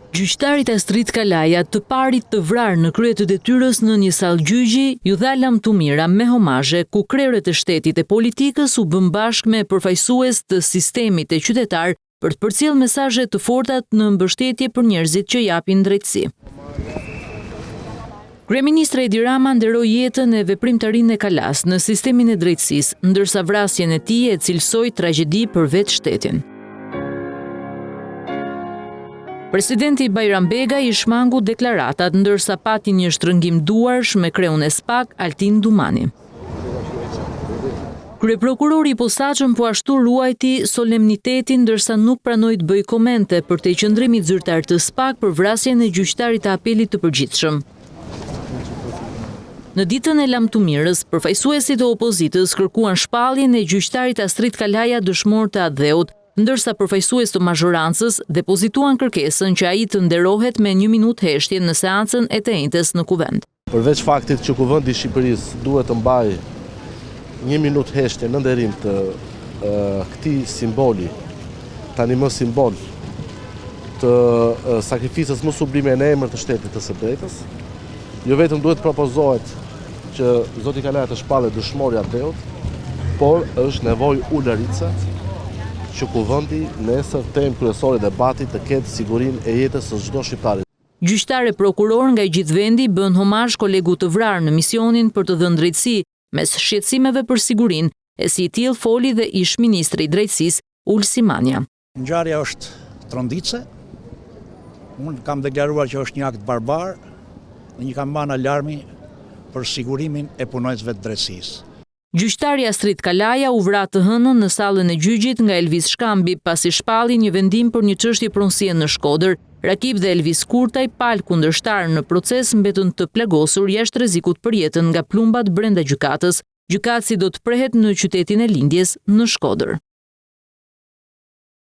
Gjyqtarit Astrid Kalaja, të parit të vrarë në krye të detyrës në një sallë gjyqi, ju dha lamtumira me homazhe ku krerët e shtetit e politikës u bën bashkë me përfaqësues të sistemit e qytetar për të përcjellë mesazhe të forta në mbështetje për njerëzit që japin drejtësi. Kryeministri Edi Rama nderoi jetën e veprimtarinë e Kalas në sistemin e drejtësisë, ndërsa vrasjen e tij e cilësoi tragjedi për vetë shtetin. Presidenti Bajram Bega i shmangu deklaratat ndërsa pati një shtrëngim duarsh me kreun e SPAK Altin Dumani. Kryeprokurori i posaçëm po ashtu ruajti solemnitetin ndërsa nuk pranoi të bëjë komente për të qëndrimit zyrtar të SPAK për vrasjen e gjyqtarit të apelit të përgjithshëm. Në ditën e lamtumirës, përfaqësuesit e opozitës kërkuan shpalljen e gjyqtarit Astrid Kalaja dëshmor të atdheut, ndërsa përfaqësues të mazhorancës depozituan kërkesën që ai të nderohet me 1 minutë heshtje në seancën e të njëjtës në kuvend. Përveç faktit që Kuvendi i Shqipërisë duhet të mbajë 1 minutë heshtje në nderim të këtij simboli, tani më simbol të sakrificës më sublime në emër të shtetit të së drejtës, jo vetëm duhet propozohet që zoti Kalaja të shpallet dëshmori atdheut, por është nevojë ulëritse që Kuvendi nesër temë kryesore debatit të ketë sigurinë e jetës së çdo shqiptari. Gjyqtar e prokuror nga gjithë vendi bën homazh kolegut të vrarë në misionin për të dhënë drejtësi, mes shqetësimeve për sigurinë, e si i tillë foli dhe ish ministri i drejtësisë Ulsi Manja. Ngjarja është trondice. Unë kam deklaruar që është një akt barbar dhe një kampan alarmi për sigurimin e punonjësve të drejtësisë. Gjyqtari Astrid Kalaja u vra të hënën në sallën e gjyqit nga Elvis Shkambi pasi shpalli një vendim për një çështje pronësie në Shkodër. Rakip dhe Elvis Kurtaj, palë kundërshtar në proces, mbetën të plagosur jashtë rrezikut për jetën nga plumbat brenda gjykatës. Gjykatësi do të prehet në qytetin e lindjes në Shkodër.